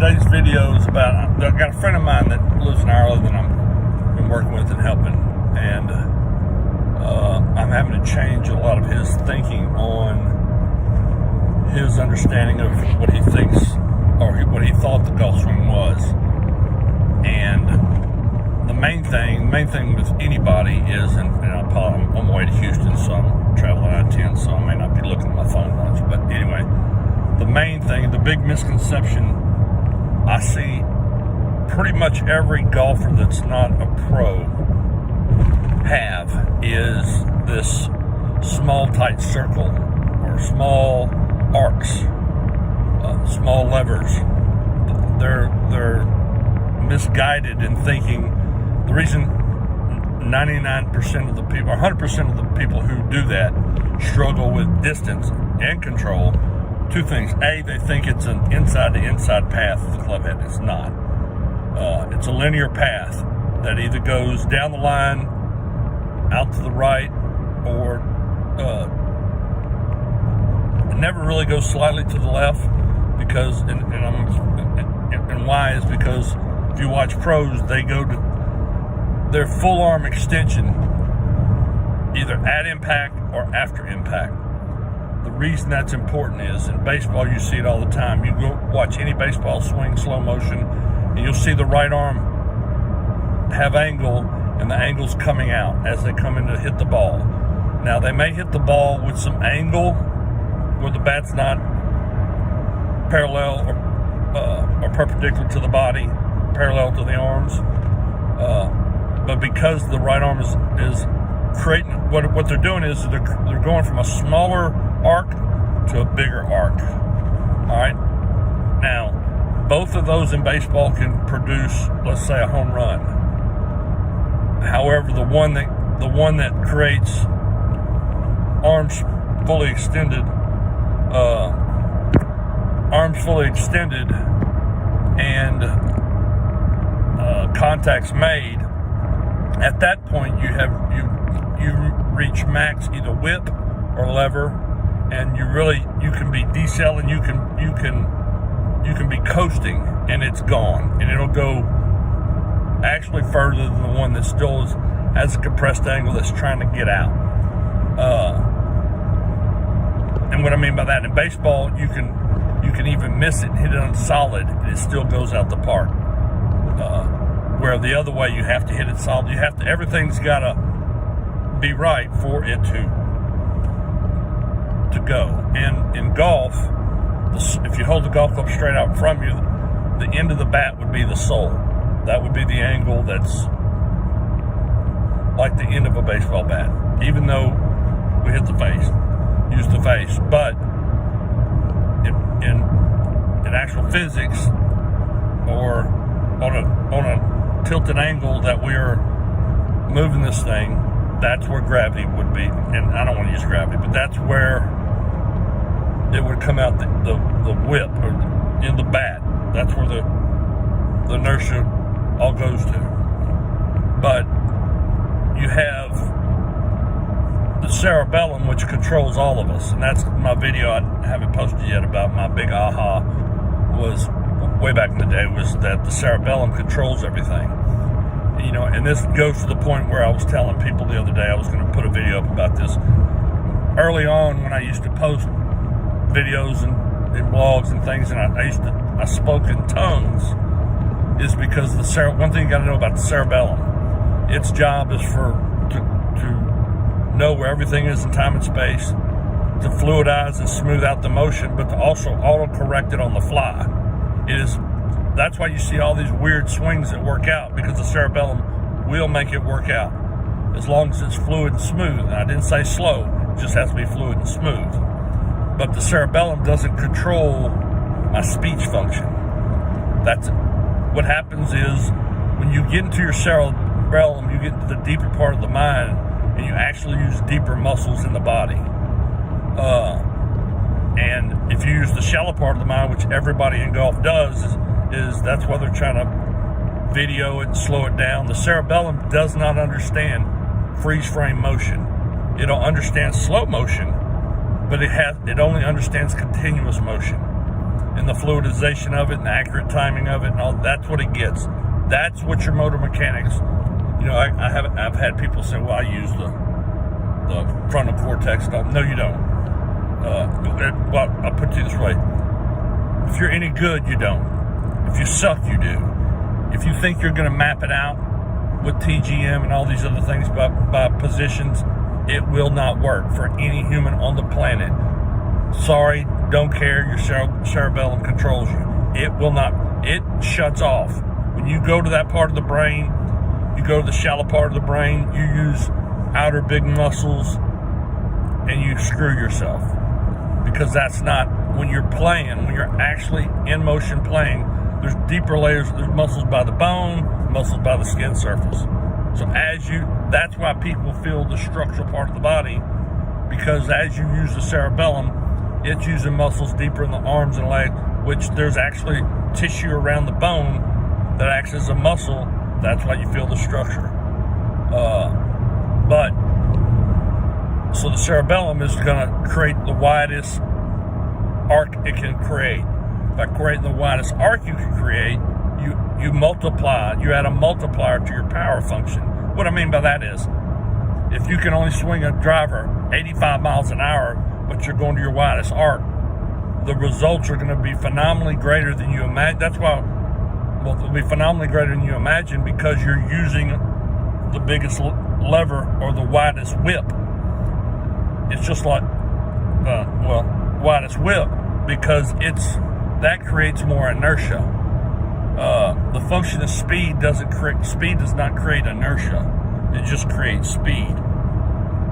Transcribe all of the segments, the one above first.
today's video is about, I've got a friend of mine that lives in Ireland that I've been working with and helping, and I'm having to change a lot of his thinking on his understanding of what he thinks, or what he thought the golf swing was. And the main thing with anybody is, and I'm on my way to Houston, so I'm traveling I-10, so I may not be looking at my phone much, but anyway, the main thing, the big misconception I see pretty much every golfer that's not a pro have is this small tight circle or small arcs, small levers. They're misguided in thinking. The reason 99% of the people, or 100% of the people who do that struggle with distance and control, two things. A, they think it's an inside-to-inside path of the club head. It's not. It's a linear path that either goes down the line, out to the right, or it never really goes slightly to the left, because, and why is because if you watch pros, they go to their full arm extension either at impact or after impact. The reason that's important is, in baseball you see it all the time. You go watch any baseball swing slow motion and you'll see the right arm have angle, and the angle's coming out as they come in to hit the ball. Now they may hit the ball with some angle where the bat's not parallel or perpendicular to the body, parallel to the arms, but because the right arm is creating, what they're doing is they're going from a smaller arc to a bigger arc. All right. Now, both of those in baseball can produce, let's say, a home run. However, the one that creates arms fully extended, and contacts made, at that point you reach max either whip or lever, and you can be decelling, you can be coasting, and it's gone, and it'll go actually further than the one that still has a compressed angle that's trying to get out. And what I mean by that, in baseball, you can even miss it and hit it on solid, and it still goes out the park. Where the other way, you have to hit it solid. Everything's got to be right for it to go. And in golf, if you hold the golf club straight out in front of you, the end of the bat would be the sole. That would be the angle that's like the end of a baseball bat, even though we hit the face, use the face. But in actual physics, or on a tilted angle that we are moving this thing, that's where gravity would be. And I don't want to use gravity, but that's where it would come out, the whip, or in the bat. That's where the inertia all goes to. But you have the cerebellum, which controls all of us, and that's my video I haven't posted yet about my big aha was way back in the day, was that the cerebellum controls everything. You know, and this goes to the point where I was telling people the other day, I was going to put a video up about this. Early on, when I used to post videos and blogs and things, and I spoke in tongues, is because one thing you got to know about the cerebellum, its job is to know where everything is in time and space, to fluidize and smooth out the motion, but to also auto-correct it on the fly. That's why you see all these weird swings that work out, because the cerebellum will make it work out as long as it's fluid and smooth. And I didn't say slow, it just has to be fluid and smooth. But the cerebellum doesn't control my speech function. That's what happens is, when you get into your cerebellum, you get into the deeper part of the mind, and you actually use deeper muscles in the body. And if you use the shallow part of the mind, which everybody in golf does, is that's why they're trying to video it and slow it down. The cerebellum does not understand freeze frame motion. It'll understand slow motion, but it only understands continuous motion. and the fluidization of it and the accurate timing of it and all. That's what it gets. That's what your motor mechanics. I've had people say, well, I use the frontal cortex. No, you don't. Well, I'll put it this way. If you're any good, you don't. If you suck, you do. If you think you're going to map it out with TGM and all these other things by positions, it will not work for any human on the planet. Sorry, don't care. Your cerebellum controls you. It will not. It shuts off. When you go to that part of the brain, you go to the shallow part of the brain, you use outer big muscles, and you screw yourself. Because that's not, when you're playing, when you're actually in motion playing, there's deeper layers, there's muscles by the bone, muscles by the skin surface. So that's why people feel the structural part of the body, because as you use the cerebellum, it's using muscles deeper in the arms and legs, which there's actually tissue around the bone that acts as a muscle. That's why you feel the structure. So the cerebellum is going to create the widest arc it can create. By creating the widest arc you can create, you multiply, you add a multiplier to your power function. What I mean by that is, if you can only swing a driver 85 miles an hour, but you're going to your widest arc, the results are going to be phenomenally greater than you imagine. That's why, well, they'll be phenomenally greater than you imagine, because you're using the biggest lever or the widest whip. It's just like, widest whip, because that creates more inertia. The function of speed does not create inertia. It just creates speed.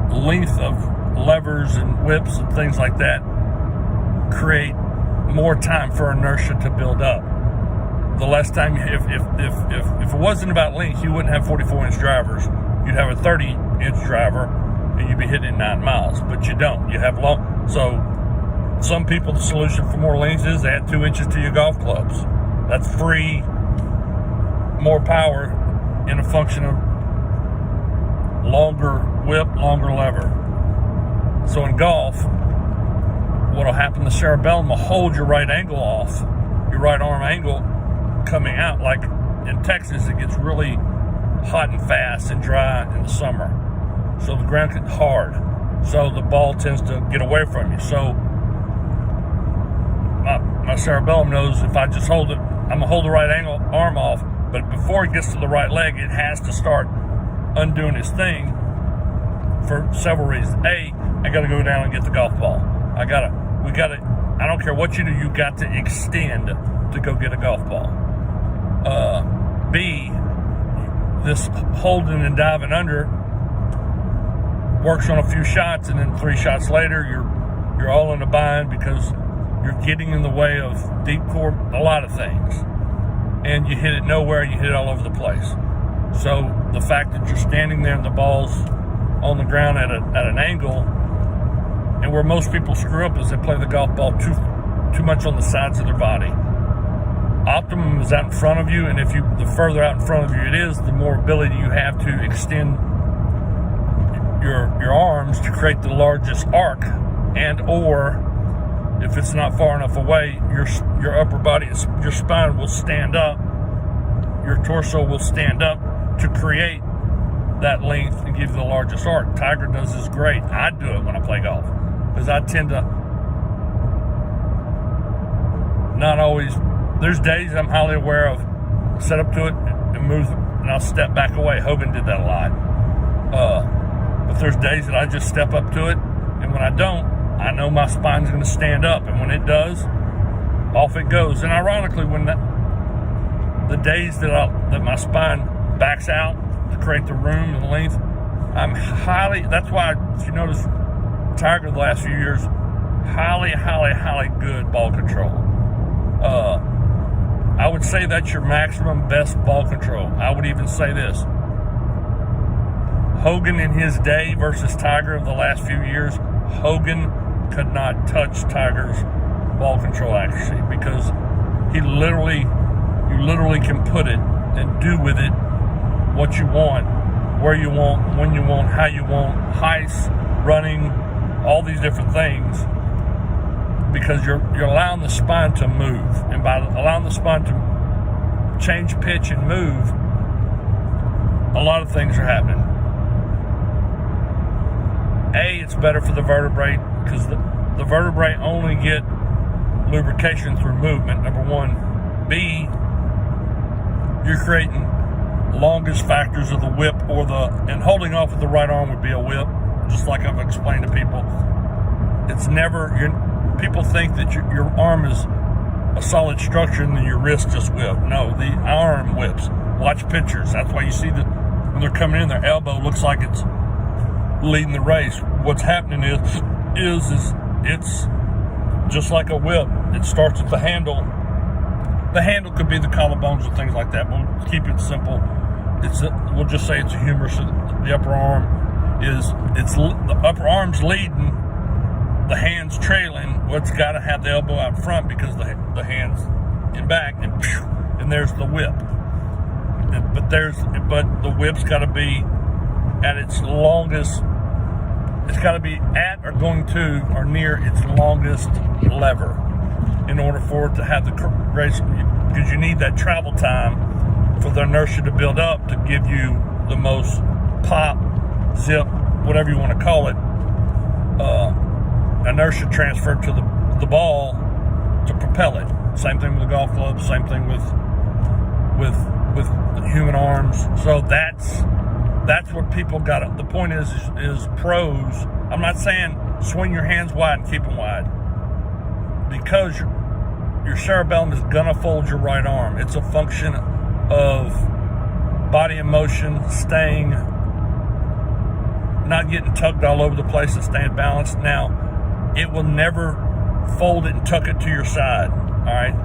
The length of levers and whips and things like that create more time for inertia to build up. The less time, if it wasn't about length, you wouldn't have 44-inch drivers. You'd have a 30-inch driver, and you'd be hitting 9 miles. But you don't. You have long. So some people, the solution for more length is add 2 inches to your golf clubs. That's free, more power in a function of longer whip, longer lever. So in golf, what'll happen, the cerebellum will hold your right angle off, your right arm angle coming out. Like in Texas, it gets really hot and fast and dry in the summer. So the ground gets hard. So the ball tends to get away from you. So my cerebellum knows if I just hold it, I'm going to hold the right arm off. But before it gets to the right leg, it has to start undoing its thing for several reasons. A, I got to go down and get the golf ball. I don't care what you do, you got to extend to go get a golf ball. B, this holding and diving under works on a few shots, and then 3 shots later, you're all in a bind because you're getting in the way of deep core, a lot of things. And you hit it nowhere, you hit it all over the place. So the fact that you're standing there and the ball's on the ground at an angle, and where most people screw up is they play the golf ball too much on the sides of their body. Optimum is out in front of you, and the further out in front of you it is, the more ability you have to extend your arms to create the largest arc, and or if it's not far enough away, your upper body, your spine will stand up, your torso will stand up to create that length and give you the largest arc. Tiger does this great. I do it when I play golf, because I tend to not always. There's days I'm highly aware of, set up to it and move, and I'll step back away. Hogan did that a lot. But there's days that I just step up to it, and when I don't, I know my spine's going to stand up, and when it does, off it goes. And ironically, when the days that my spine backs out to create the room and the length, that's why, if you notice, Tiger the last few years, highly good ball control. I would say that's your maximum best ball control. I would even say this. Hogan in his day versus Tiger of the last few years, Hogan could not touch Tiger's ball control accuracy, because you literally can put it and do with it what you want, where you want, when you want, how you want, heights, running, all these different things. because you're allowing the spine to move, and by allowing the spine to change pitch and move, a lot of things are happening. It's better for the vertebrae because the vertebrae only get lubrication through movement, number one. B, you're creating longest factors of the whip, and holding off with the right arm would be a whip, just like I've explained to people. It's never, people think that your arm is a solid structure and then your wrist just whip. No, the arm whips. Watch pictures. That's why you see when they're coming in, their elbow looks like it's leading the race. What's happening is it's just like a whip. It starts at the handle. The handle could be the collarbones or things like that. We'll keep it simple. We'll just say it's a humerus. The upper arm the upper arm's leading, the hands trailing. Well, it's got to have the elbow out front because the hands in back, and there's the whip. But the whip's got to be at its longest. It's got to be at or going to or near its longest lever in order for it to have the race, because you need that travel time for the inertia to build up to give you the most pop, zip, whatever you want to call it, inertia transfer to the ball to propel it. Same thing with the golf club, same thing with human arms. So that's what people got. The point is pros. I'm not saying swing your hands wide and keep them wide, because your cerebellum is gonna fold your right arm. It's a function of body in motion, staying, not getting tugged all over the place and staying balanced. Now, it will never fold it and tuck it to your side. All right,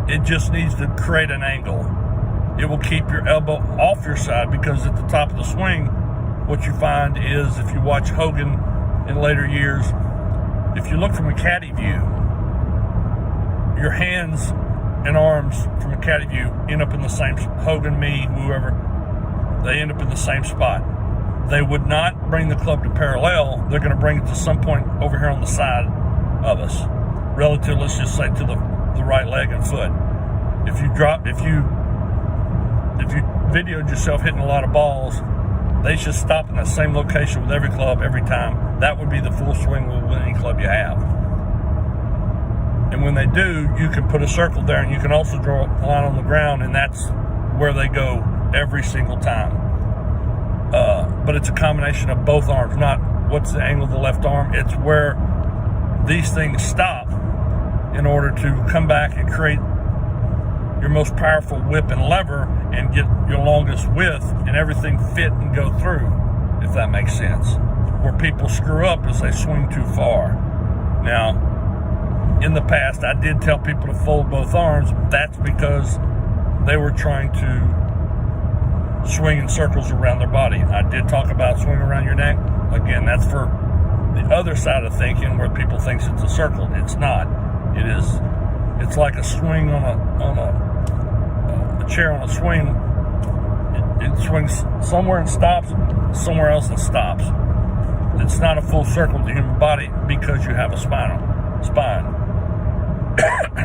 it just needs to create an angle. It will keep your elbow off your side, because at the top of the swing, what you find is, if you watch Hogan in later years, if you look from a caddy view, your hands and arms from a caddy view end up in the same, Hogan, me, whoever, they end up in the same spot. They would not bring the club to parallel. They're going to bring it to some point over here on the side of us, relative, let's just say, to the right leg and foot. If you videoed yourself hitting a lot of balls, they should stop in that same location with every club every time. That would be the full swing with any club you have. And when they do, you can put a circle there, and you can also draw a line on the ground, and that's where they go every single time. But it's a combination of both arms, not what's the angle of the left arm. It's where these things stop in order to come back and create your most powerful whip and lever and get your longest width and everything fit and go through, if that makes sense. Where people screw up is they swing too far. Now, in the past, I did tell people to fold both arms. That's because they were trying to swing in circles around their body. I did talk about swing around your neck. Again, that's for the other side of thinking, where people think it's a circle. It's not. It's like a swing on a chair on a swing. It swings somewhere and stops, somewhere else and stops. It's not a full circle of the human body because you have a spine.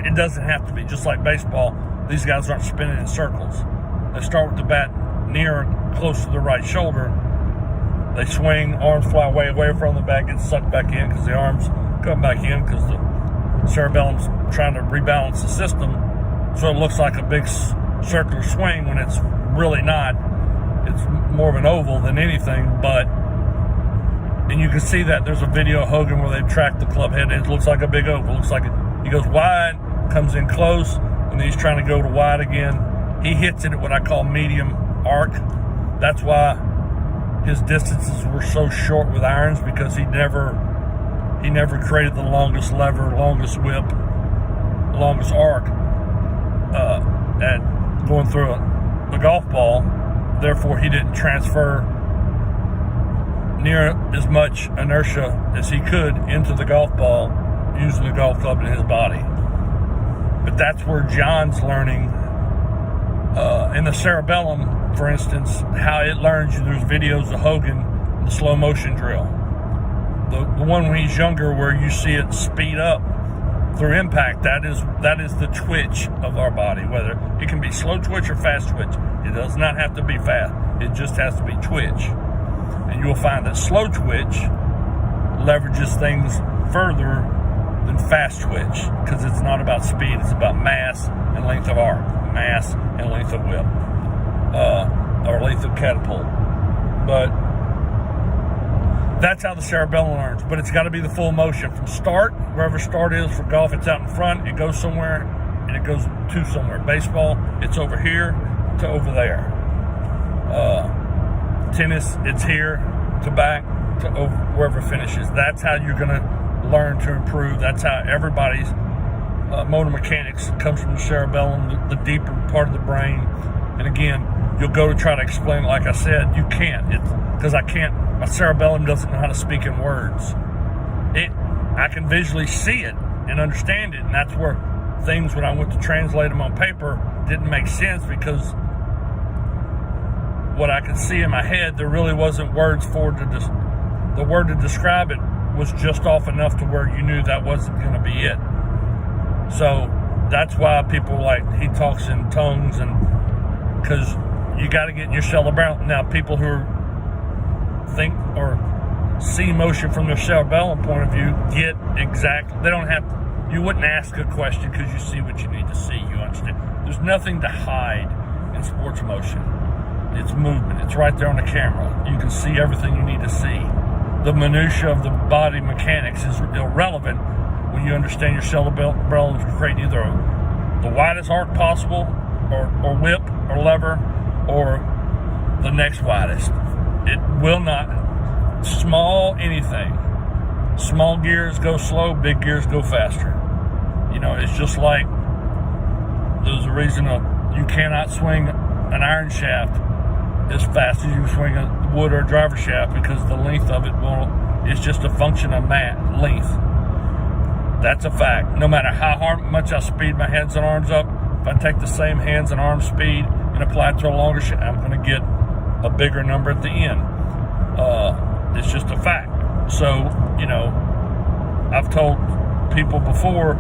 It doesn't have to be. Just like baseball, these guys aren't spinning in circles. They start with the bat near and close to the right shoulder. They swing, arms fly way away from the bat, get sucked back in because the arms come back in because the cerebellum's trying to rebalance the system. So it looks like a big circular swing when it's really not. It's more of an oval than anything, and you can see that there's a video of Hogan where they track the club head. It looks like a big oval. It looks like he goes wide, comes in close, and then he's trying to go to wide again. He hits it at what I call medium arc. That's why his distances were so short with irons, because he never created the longest lever, longest whip, longest arc at going through a golf ball. Therefore, he didn't transfer near as much inertia as he could into the golf ball using the golf club in his body. But that's where John's learning in the cerebellum, for instance, how it learns. There's videos of Hogan, the slow motion drill, the one when he's younger, where you see it speed up through impact, that is the twitch of our body, whether it can be slow twitch or fast twitch. It does not have to be fast. It just has to be twitch. And you'll find that slow twitch leverages things further than fast twitch, because it's not about speed, it's about mass and length of arc, mass and length of whip, or length of catapult. But that's how the cerebellum learns. But it's got to be the full motion from start, wherever start is for golf. It's out in front, it goes somewhere, and it goes to somewhere. Baseball, it's over here to over there. Tennis, it's here to back to over, wherever it finishes. That's how you're going to learn to improve. That's how everybody's motor mechanics comes from the cerebellum, the deeper part of the brain. And again, you'll go to try to explain it, like I said, you can't. It's because I can't. My cerebellum doesn't know how to speak in words. I can visually see it and understand it, and that's where things, when I went to translate them on paper, didn't make sense, because what I could see in my head, there really wasn't words for it. The word to describe it was just off enough to where you knew that wasn't going to be it. So that's why people like, he talks in tongues, and because you got to get in your cerebellum. Now, people who think or see motion from their cerebellum point of view get exactly, they don't have, you wouldn't ask a question because you see what you need to see, you understand. There's nothing to hide in sports motion. It's movement. It's right there on the camera. You can see everything you need to see. The minutia of the body mechanics is irrelevant when you understand your cerebellum is creating either the widest arc possible, or whip, or lever, or the next widest. It will not. Small anything. Small gears go slow, big gears go faster. You know, it's just like there's a reason you cannot swing an iron shaft as fast as you swing a wood or a driver shaft, because the length of it it's just a function of length. That's a fact. No matter how much I speed my hands and arms up, if I take the same hands and arm speed and apply it to a longer shaft, I'm going to get a bigger number at the end. It's just a fact. So, you know, I've told people before,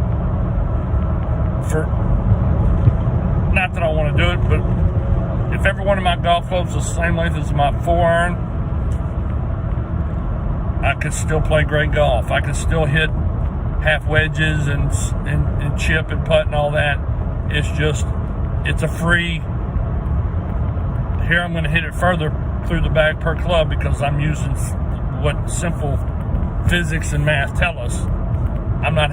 not that I want to do it, but if every one of my golf clubs was the same length as my 4-iron, I could still play great golf. I could still hit half wedges and chip and putt and all that. It's just, it's a free, here I'm going to hit it further through the bag per club, because I'm using what simple physics and math tell us. I don't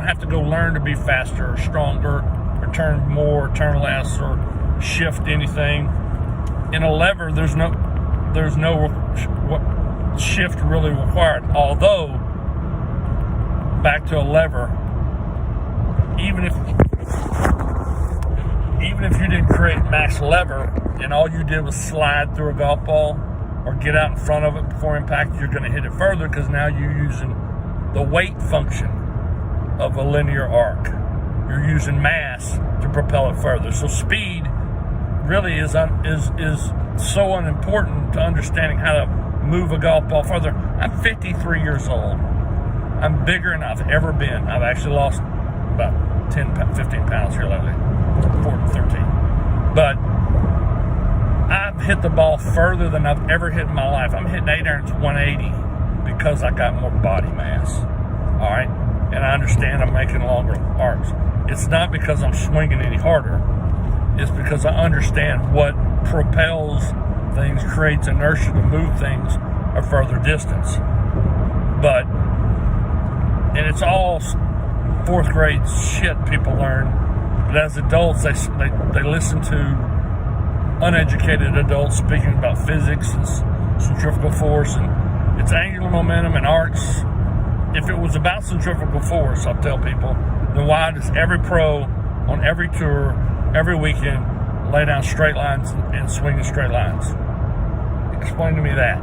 have to go learn to be faster or stronger or turn more or turn less or shift anything. In a lever, there's no shift really required. Although, back to a lever, even if you didn't create max lever and all you did was slide through a golf ball or get out in front of it before impact, you're going to hit it further, because now you're using the weight function of a linear arc. You're using mass to propel it further. So speed really is so unimportant to understanding how to move a golf ball further. I'm 53 years old. I'm bigger than I've ever been. I've actually lost about 15 pounds here lately, 13. But I've hit the ball further than I've ever hit in my life. I'm hitting 8 irons 180 because I got more body mass. All right? And I understand I'm making longer arcs. It's not because I'm swinging any harder. It's because I understand what propels things, creates inertia to move things a further distance. And it's all fourth grade shit people learn. But as adults, they listen to uneducated adults speaking about physics and centrifugal force, and it's angular momentum and arcs. If it was about centrifugal force, I'll tell people, then why does every pro on every tour, every weekend, lay down straight lines and swing in straight lines? Explain to me that.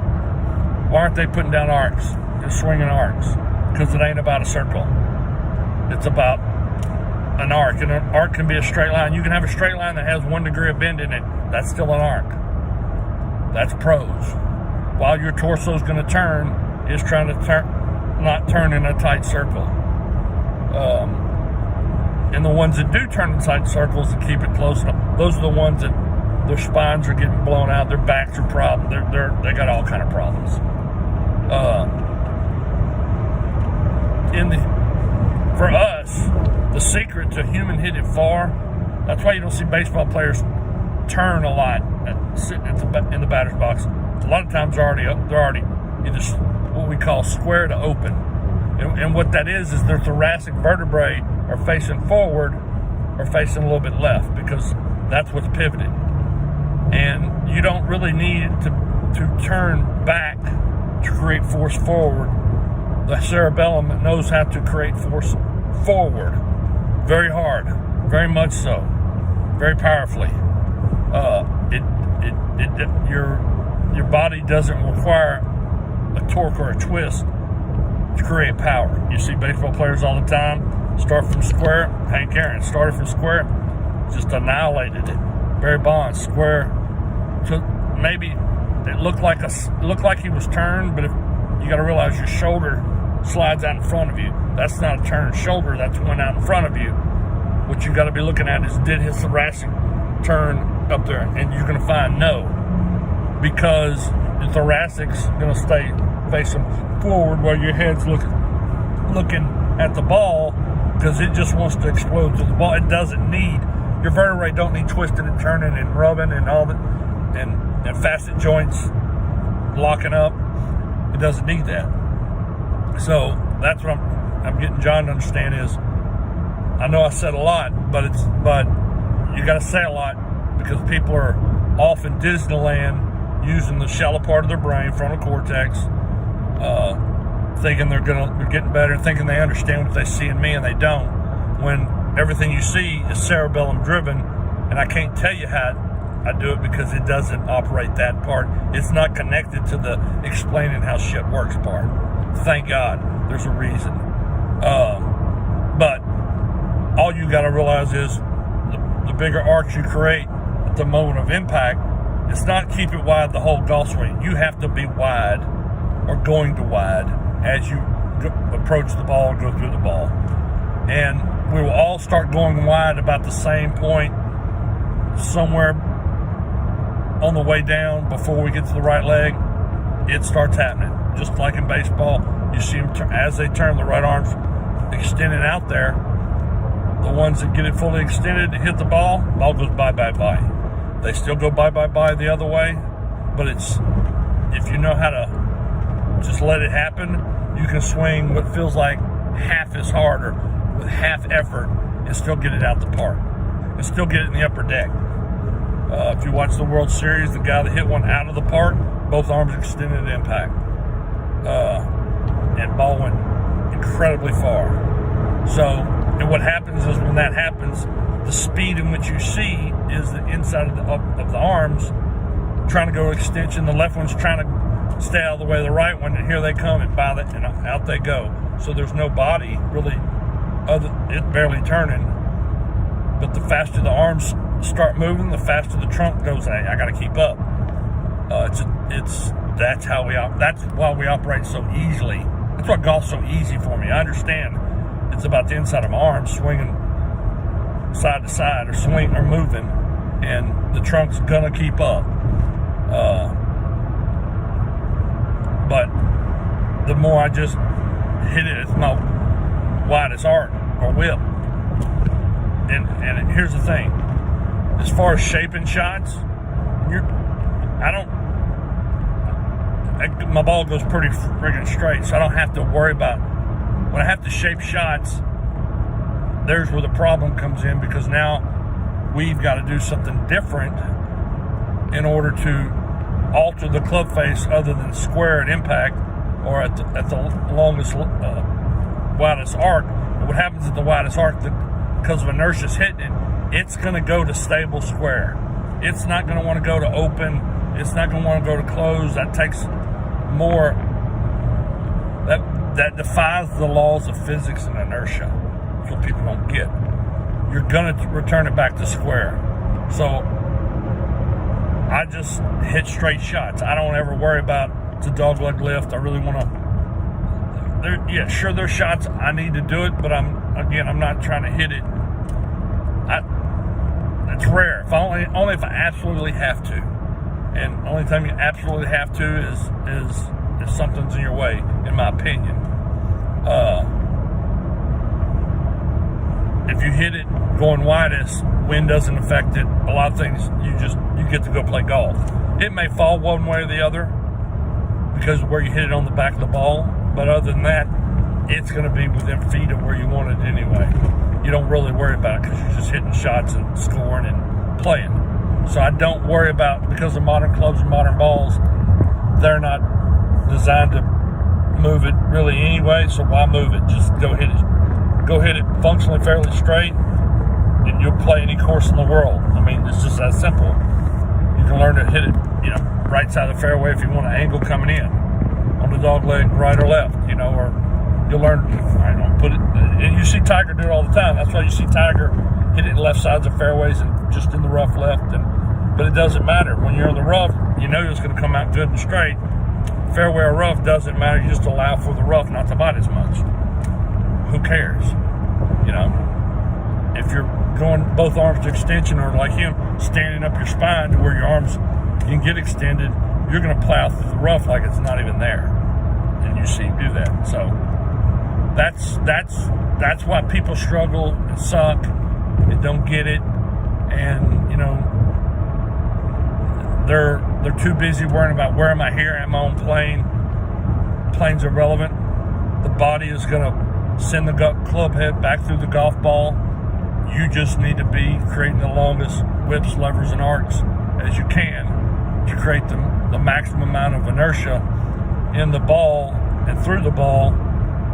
Why aren't they putting down arcs and swinging arcs? Because it ain't about a circle. It's about an arc, and an arc can be a straight line. You can have a straight line that has 1 degree of bend in it. That's still an arc. That's pros. While your torso is going to turn, it's trying to not turn in a tight circle. And the ones that do turn inside circles and keep it close enough, those are the ones that their spines are getting blown out, their backs are problems, they got all kind of problems. For us, the secret to human hit it far. That's why you don't see baseball players turn a lot sitting in the batter's box. A lot of times they're already either what we call square to open, and what that is their thoracic vertebrae are facing forward or facing a little bit left, because that's what's pivoted. And you don't really need to turn back to create force forward. The cerebellum knows how to create force forward very hard, very much so, very powerfully. Your body doesn't require a torque or a twist to create power. You see baseball players all the time start from square. Hank Aaron started from square, just annihilated it. Barry Bonds square. So maybe it looked like he was turned, but you got to realize your shoulder slides out in front of you. That's not a turned shoulder. That's one out in front of you. What you got to be looking at is, did his thoracic turn up there? And you're going to find no, because the thoracic's going to stay facing forward while your head's looking at the ball, because it just wants to explode to the ball. It doesn't need, your vertebrae don't need twisting and turning and rubbing and all that, and facet joints locking up. It doesn't need that. So that's what I'm getting John to understand is, I know I said a lot, but you got to say a lot, because people are off in Disneyland using the shallow part of their brain, frontal cortex, thinking they're getting better, thinking they understand what they see in me, and they don't. When everything you see is cerebellum driven, and I can't tell you how I do it, because it doesn't operate that part. It's not connected to the explaining how shit works part. Thank God, there's a reason. But all you got to realize is the bigger arc you create at the moment of impact, it's not keep it wide the whole golf swing. You have to be wide, or going to wide, as you approach the ball and go through the ball. And we will all start going wide about the same point, somewhere on the way down before we get to the right leg. It starts happening. Just like in baseball, you see them as they turn, the right arm's extended out there. The ones that get it fully extended to hit the ball goes bye. They still go bye the other way, but it's, if you know how to just let it happen, you can swing what feels like half as hard, or with half effort, and still get it out the park, and still get it in the upper deck. If you watch the World Series, the guy that hit one out of the park, both arms extended at impact, and ball went incredibly far. So, and what happens is, when that happens, the speed in which you see is the inside of the arms trying to go extension. The left one's trying to stay out of the way of the right one, and here they come, and and out they go. So there's no body really, it's barely turning. But the faster the arms start moving, the faster the trunk goes. Hey, I got to keep up. That's why we operate so easily. That's why golf's so easy for me. I understand it's about the inside of my arms swinging side to side, or swing or moving, and the trunk's gonna keep up. But the more I just hit it, it's my widest arc or whip. And here's the thing: as far as shaping shots, my ball goes pretty friggin' straight, so I don't have to worry about, when I have to shape shots, there's where the problem comes in, because now we've got to do something different in order to alter the club face, other than square at impact, or at the longest, widest arc. And what happens at the widest arc, because of inertia's hitting it, it's going to go to stable square. It's not going to want to go to open. It's not going to want to go to close. That takes more, that defies the laws of physics and inertia. That's what people don't get. You're going to return it back to square. So I just hit straight shots. I don't ever worry about it's a dogleg lift. I really want to, sure, there's shots I need to do it, but I'm not trying to hit it it's rare. If only if I absolutely have to. And only time you absolutely have to is if something's in your way, in my opinion. If you hit it going widest, wind doesn't affect it. A lot of things you get to go play golf. It may fall one way or the other because of where you hit it on the back of the ball, but other than that, it's going to be within feet of where you want it anyway. You don't really worry about it because you're just hitting shots and scoring and playing. So I don't worry about, because of modern clubs and modern balls, they're not designed to move it really anyway, so why move it? Just go hit it. Go hit it functionally fairly straight, and you'll play any course in the world. I mean, it's just that simple. You can learn to hit it, right side of the fairway if you want an angle coming in on the dog leg, right or left, or you'll learn. I don't put it. And you see Tiger do it all the time. That's why you see Tiger hit it left sides of fairways and just in the rough left. But it doesn't matter when you're in the rough. It's going to come out good and straight. Fairway or rough doesn't matter. You just allow for the rough not to bite as much. Who cares? If you're going both arms to extension, or like him, standing up your spine to where your arms can get extended, you're going to plow through the rough like it's not even there. And you see him do that. So that's why people struggle and suck and don't get it. And they're too busy worrying about where am I here? Am I on plane? Plane's irrelevant. The body is going to send the club head back through the golf ball. You just need to be creating the longest whips, levers, and arcs as you can to create the maximum amount of inertia in the ball and through the ball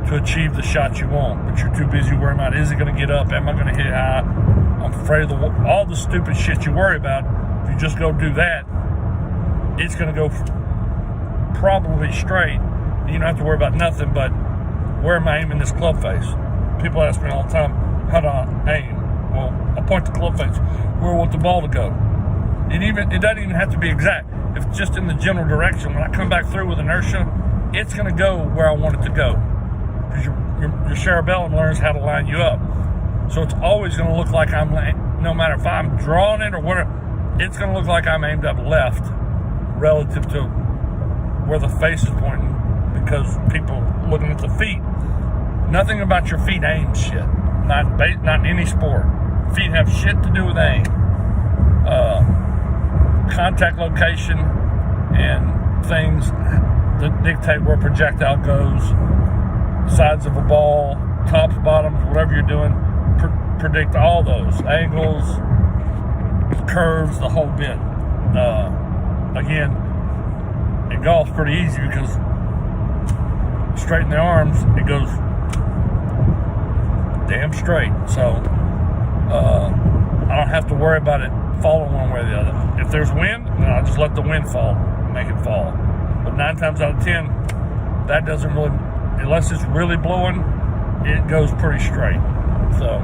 to achieve the shot you want. But you're too busy worrying about, is it going to get up? Am I going to hit it high? I'm afraid of all the stupid shit you worry about. If you just go do that, it's going to go probably straight. You don't have to worry about nothing but, where am I aiming this club face? People ask me all the time, how do I aim? Well, I point the club face. Where I want the ball to go? It doesn't even have to be exact. If it's just in the general direction, when I come back through with inertia, it's going to go where I want it to go. Because your cerebellum learns how to line you up. So it's always going to look like no matter if I'm drawing it or whatever, it's going to look like I'm aimed up left relative to where the face is pointing, because people looking at the feet. Nothing about your feet aims shit. Not in any sport. Feet have shit to do with aim. Contact location and things that dictate where a projectile goes. Sides of a ball, tops, bottoms, whatever you're doing, predict all those. Angles, curves, the whole bit. Again, in golf, pretty easy because straighten the arms, it goes damn straight. So I don't have to worry about it falling one way or the other. If there's wind, then I'll just let the wind fall, make it fall. But 9 times out of 10, that doesn't really, unless it's really blowing, it goes pretty straight. So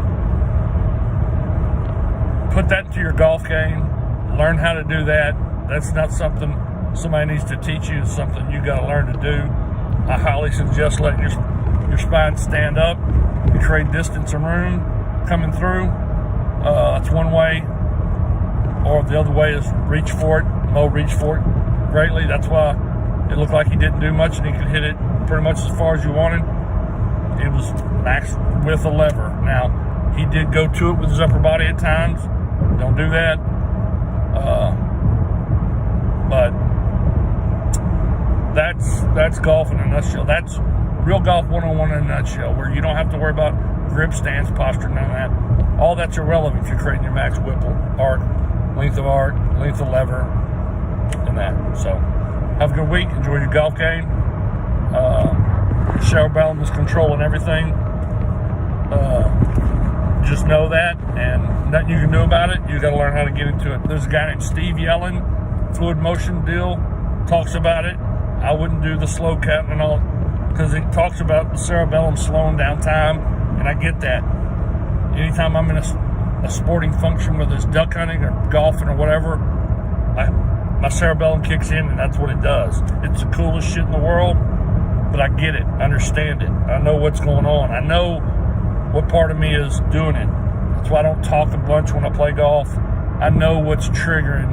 put that into your golf game. Learn how to do that. That's not something somebody needs to teach you. It's something you got to learn to do. I highly suggest letting your spine stand up and create distance and room coming through. That's one way. Or the other way is reach for it. Mo reached for it greatly. That's why it looked like he didn't do much and he could hit it pretty much as far as you wanted. It was max with a lever. Now, he did go to it with his upper body at times. Don't do that. But that's golf in a nutshell. That's real golf 101 in a nutshell, where you don't have to worry about grip, stance, posture, none of that. All that's irrelevant if you're creating your max whipple, arc, length of lever, and that. So, have a good week. Enjoy your golf game. Cerebellum is controlling everything. Just know that, and nothing you can do about it. You got to learn how to get into it. There's a guy named Steve Yellen, fluid motion deal, talks about it. I wouldn't do the slow counting and all, because it talks about the cerebellum slowing down time, and I get that. Anytime I'm in a sporting function, whether it's duck hunting or golfing or whatever, my cerebellum kicks in, and that's what it does. It's the coolest shit in the world, but I get it, understand it. I know what's going on. I know what part of me is doing it. That's why I don't talk a bunch when I play golf. I know what's triggering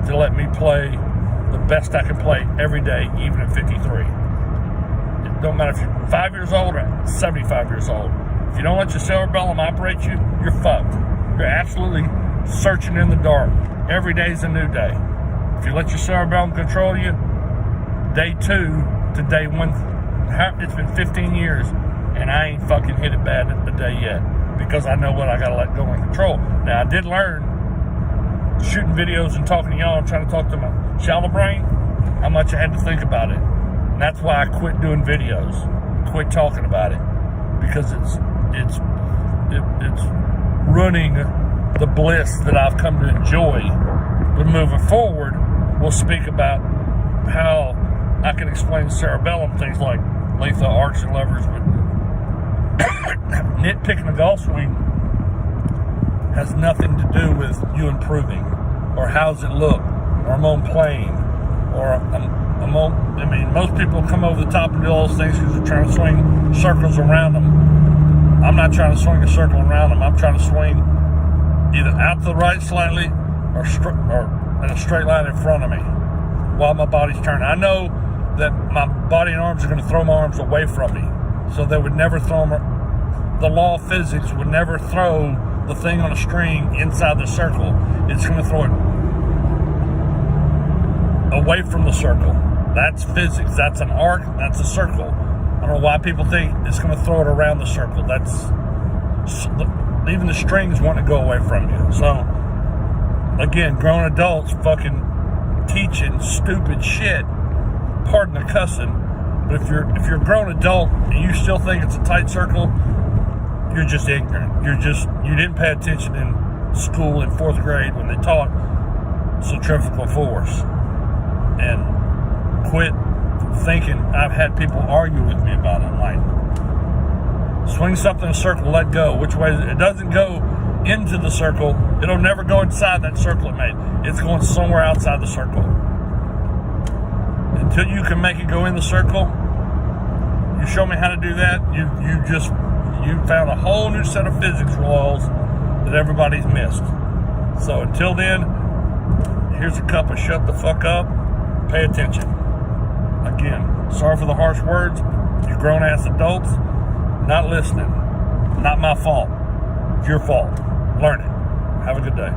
to let me play the best I can play every day, even at 53. It don't matter if you're 5 years old or 75 years old. If you don't let your cerebellum operate you, you're fucked. You're absolutely searching in the dark. Every day's a new day. If you let your cerebellum control you, day 2 to day 1, it's been 15 years, and I ain't fucking hit it bad a day yet, because I know what I gotta let go and control. Now, I did learn shooting videos and talking to y'all and trying to talk to my shallow brain, how much I had to think about it. And that's why I quit doing videos, quit talking about it, because it's ruining the bliss that I've come to enjoy. But moving forward, we'll speak about how I can explain cerebellum, things like lethal arcs and levers, but nitpicking a golf swing has nothing to do with you improving, or how's it look, or I'm on plane, or I'm on, I mean, most people come over the top and do all those things because they're trying to swing circles around them. I'm not trying to swing a circle around them. I'm trying to swing either out to the right slightly or in a straight line in front of me while my body's turning. I know that my body and arms are going to throw my arms away from me, so they would never throw them. The law of physics would never throw the thing on a string inside the circle. It's going to throw it away from the circle. That's physics. That's an arc. That's a circle. I don't know why people think it's going to throw it around the circle. That's even the strings want to go away from you. So again, grown adults fucking teaching stupid shit. Pardon the cussing, but if you're a grown adult and you still think it's a tight circle, you're just ignorant. You didn't pay attention in school in 4th grade when they taught centrifugal force. And quit thinking. I've had people argue with me about it. I'm like, swing something in a circle, let go. Which way? It doesn't go into the circle. It'll never go inside that circle it made. It's going somewhere outside the circle. Until you can make it go in the circle, you show me how to do that, you found a whole new set of physics laws that everybody's missed. So until then, here's a cup of shut the fuck up, pay attention. Again, sorry for the harsh words, you grown ass adults, not listening. Not my fault. It's your fault. Learn it. Have a good day.